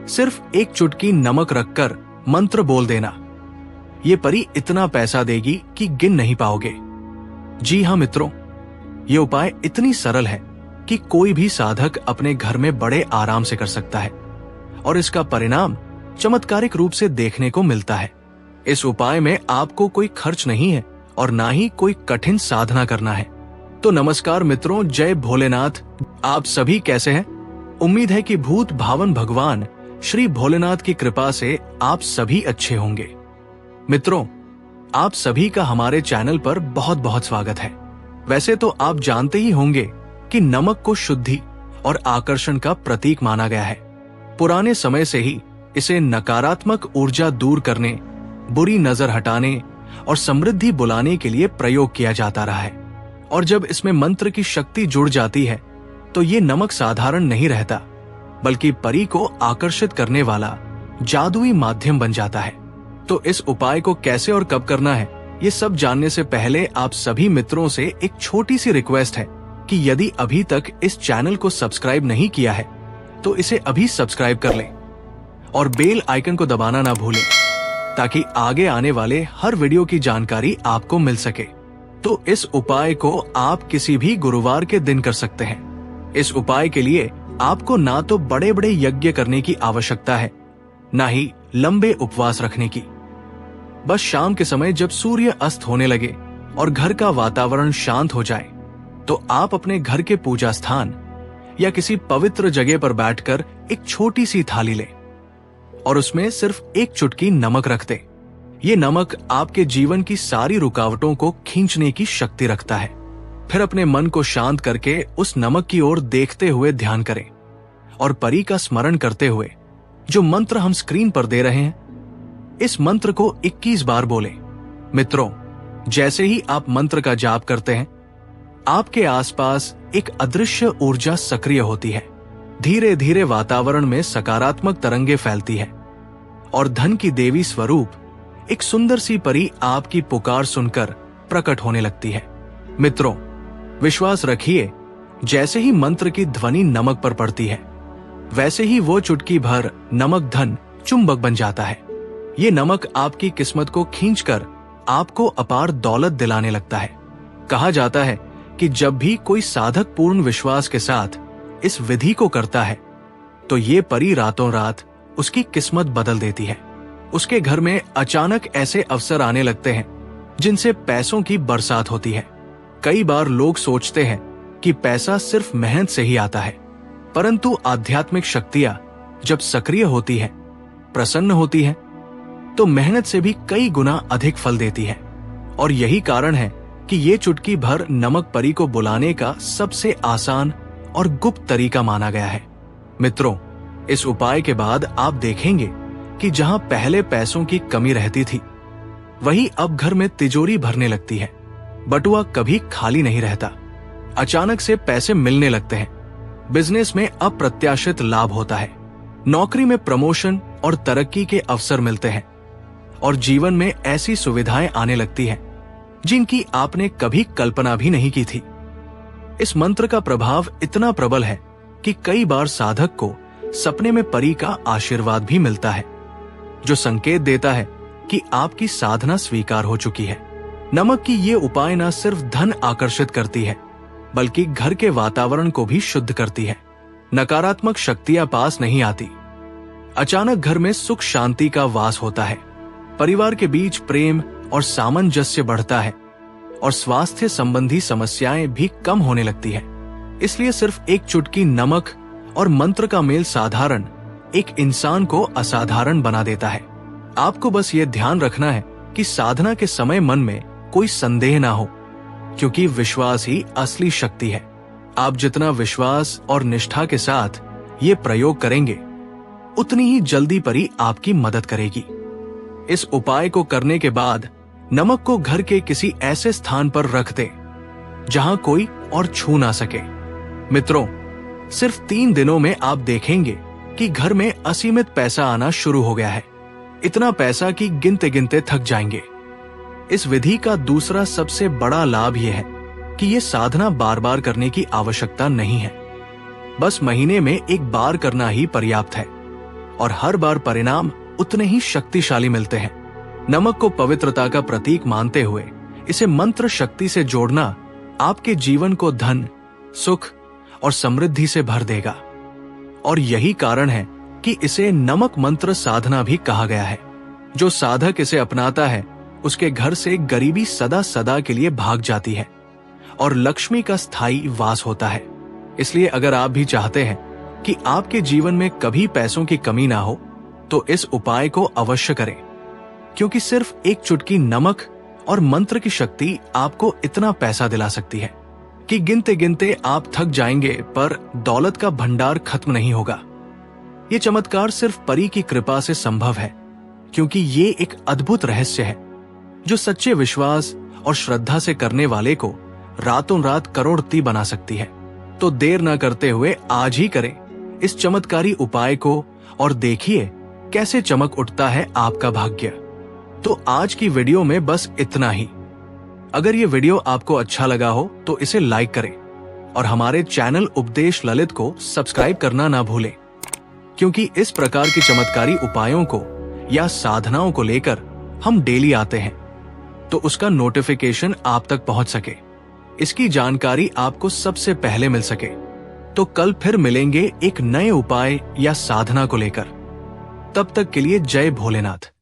सिर्फ एक चुटकी नमक रखकर मंत्र बोल देना। ये परी इतना पैसा देगी कि गिन नहीं पाओगे। जी हाँ मित्रों, ये उपाय इतनी सरल है कि कोई भी साधक अपने घर में बड़े आराम से कर सकता है और इसका परिणाम चमत्कारिक रूप से देखने को मिलता है। इस उपाय में आपको कोई खर्च नहीं है और ना ही कोई कठिन साधना करना है। तो नमस्कार मित्रों, जय भोलेनाथ। आप सभी कैसे हैं? उम्मीद है कि भूत भावन भगवान श्री भोलेनाथ की कृपा से आप सभी अच्छे होंगे। मित्रों, आप सभी का हमारे चैनल पर बहुत बहुत स्वागत है। वैसे तो आप जानते ही होंगे कि नमक को शुद्धि और आकर्षण का प्रतीक माना गया है। पुराने समय से ही इसे नकारात्मक ऊर्जा दूर करने, बुरी नजर हटाने और समृद्धि बुलाने के लिए प्रयोग किया जाता रहा है। और जब इसमें मंत्र की शक्ति जुड़ जाती है तो ये नमक साधारण नहीं रहता, बल्कि परी को आकर्षित करने वाला जादुई माध्यम बन जाता है। तो इस उपाय को कैसे और कब करना है, ये सब जानने से पहले आप सभी मित्रों से एक छोटी सी रिक्वेस्ट है कि यदि अभी तक इस चैनल को सब्सक्राइब नहीं किया है तो इसे अभी सब्सक्राइब कर लें और बेल आइकन को दबाना ना भूलें, ताकि आगे आने वाले हर वीडियो की जानकारी आपको मिल सके। तो इस उपाय को आप किसी भी गुरुवार के दिन कर सकते हैं। इस उपाय के लिए आपको ना तो बड़े बड़े यज्ञ करने की आवश्यकता है, ना ही लंबे उपवास रखने की। बस शाम के समय जब सूर्य अस्त होने लगे और घर का वातावरण शांत हो जाए तो आप अपने घर के पूजा स्थान या किसी पवित्र जगह पर बैठकर एक छोटी सी थाली लें और उसमें सिर्फ एक चुटकी नमक रख दें। ये नमक आपके जीवन की सारी रुकावटों को खींचने की शक्ति रखता है। फिर अपने मन को शांत करके उस नमक की ओर देखते हुए ध्यान करें और परी का स्मरण करते हुए जो मंत्र हम स्क्रीन पर दे रहे हैं, इस मंत्र को 21 बार बोलें। मित्रों, जैसे ही आप मंत्र का जाप करते हैं, आपके आसपास एक अदृश्य ऊर्जा सक्रिय होती है। धीरे धीरे वातावरण में सकारात्मक तरंगे फैलती है और धन की देवी स्वरूप एक सुंदर सी परी आपकी पुकार सुनकर प्रकट होने लगती है। मित्रों, विश्वास रखिए, जैसे ही मंत्र की ध्वनि नमक पर पड़ती है, वैसे ही वो चुटकी भर नमक धन चुंबक बन जाता है। ये नमक आपकी किस्मत को खींचकर आपको अपार दौलत दिलाने लगता है। कहा जाता है कि जब भी कोई साधक पूर्ण विश्वास के साथ इस विधि को करता है तो ये परी रातों रात उसकी किस्मत बदल देती है। उसके घर में अचानक ऐसे अवसर आने लगते हैं जिनसे पैसों की बरसात होती है। कई बार लोग सोचते हैं कि पैसा सिर्फ मेहनत से ही आता है, परंतु आध्यात्मिक शक्तियां जब सक्रिय होती है, प्रसन्न होती है, तो मेहनत से भी कई गुना अधिक फल देती है। और यही कारण है कि ये चुटकी भर नमक परी को बुलाने का सबसे आसान और गुप्त तरीका माना गया है। मित्रों, इस उपाय के बाद आप देखेंगे कि जहां पहले पैसों की कमी रहती थी, वही अब घर में तिजोरी भरने लगती है। बटुआ कभी खाली नहीं रहता। अचानक से पैसे मिलने लगते हैं। बिजनेस में अप्रत्याशित लाभ होता है। नौकरी में प्रमोशन और तरक्की के अवसर मिलते हैं और जीवन में ऐसी सुविधाएं आने लगती हैं जिनकी आपने कभी कल्पना भी नहीं की थी। इस मंत्र का प्रभाव इतना प्रबल है कि कई बार साधक को सपने में परी का आशीर्वाद भी मिलता है, जो संकेत देता है कि आपकी साधना स्वीकार हो चुकी है। नमक की ये उपाय न सिर्फ धन आकर्षित करती है, बल्कि घर के वातावरण को भी शुद्ध करती है। नकारात्मक शक्तियां पास नहीं आती। अचानक घर में सुख शांति का वास होता है। परिवार के बीच प्रेम और सामंजस्य बढ़ता है और स्वास्थ्य संबंधी समस्याएं भी कम होने लगती है। इसलिए सिर्फ एक चुटकी नमक और मंत्र का मेल साधारण एक इंसान को असाधारण बना देता है। आपको बस ये ध्यान रखना है कि साधना के समय मन में कोई संदेह ना हो, क्योंकि विश्वास ही असली शक्ति है। आप जितना विश्वास और निष्ठा के साथ ये प्रयोग करेंगे, उतनी ही जल्दी परी आपकी मदद करेगी। इस उपाय को करने के बाद नमक को घर के किसी ऐसे स्थान पर रख दे जहां कोई और छू ना सके। मित्रों, सिर्फ 3 दिनों में आप देखेंगे कि घर में असीमित पैसा आना शुरू हो गया है। इतना पैसा कि गिनते गिनते थक जाएंगे। इस विधि का दूसरा सबसे बड़ा लाभ यह है कि ये साधना बार बार करने की आवश्यकता नहीं है। बस महीने में एक बार करना ही पर्याप्त है और हर बार परिणाम उतने ही शक्तिशाली मिलते हैं। नमक को पवित्रता का प्रतीक मानते हुए इसे मंत्र शक्ति से जोड़ना आपके जीवन को धन, सुख और समृद्धि से भर देगा। और यही कारण है कि इसे नमक मंत्र साधना भी कहा गया है। जो साधक इसे अपनाता है उसके घर से गरीबी सदा सदा के लिए भाग जाती है और लक्ष्मी का स्थायी वास होता है। इसलिए अगर आप भी चाहते हैं कि आपके जीवन में कभी पैसों की कमी ना हो तो इस उपाय को अवश्य करें, क्योंकि सिर्फ एक चुटकी नमक और मंत्र की शक्ति आपको इतना पैसा दिला सकती है कि गिनते गिनते आप थक जाएंगे, पर दौलत का भंडार खत्म नहीं होगा। ये चमत्कार सिर्फ परी की कृपा से संभव है, क्योंकि ये एक अद्भुत रहस्य है जो सच्चे विश्वास और श्रद्धा से करने वाले को रातों रात करोड़पति बना सकती है। तो देर न करते हुए आज ही करें इस चमत्कारी उपाय को और देखिए कैसे चमक उठता है आपका भाग्य। तो आज की वीडियो में बस इतना ही। अगर ये वीडियो आपको अच्छा लगा हो तो इसे लाइक करें और हमारे चैनल उपदेश ललित को सब्सक्राइब करना ना भूलें, क्योंकि इस प्रकार की चमत्कारी उपायों को या साधनाओं को लेकर हम डेली आते हैं, तो उसका नोटिफिकेशन आप तक पहुंच सके, इसकी जानकारी आपको सबसे पहले मिल सके। तो कल फिर मिलेंगे एक नए उपाय या साधना को लेकर। तब तक के लिए जय भोलेनाथ।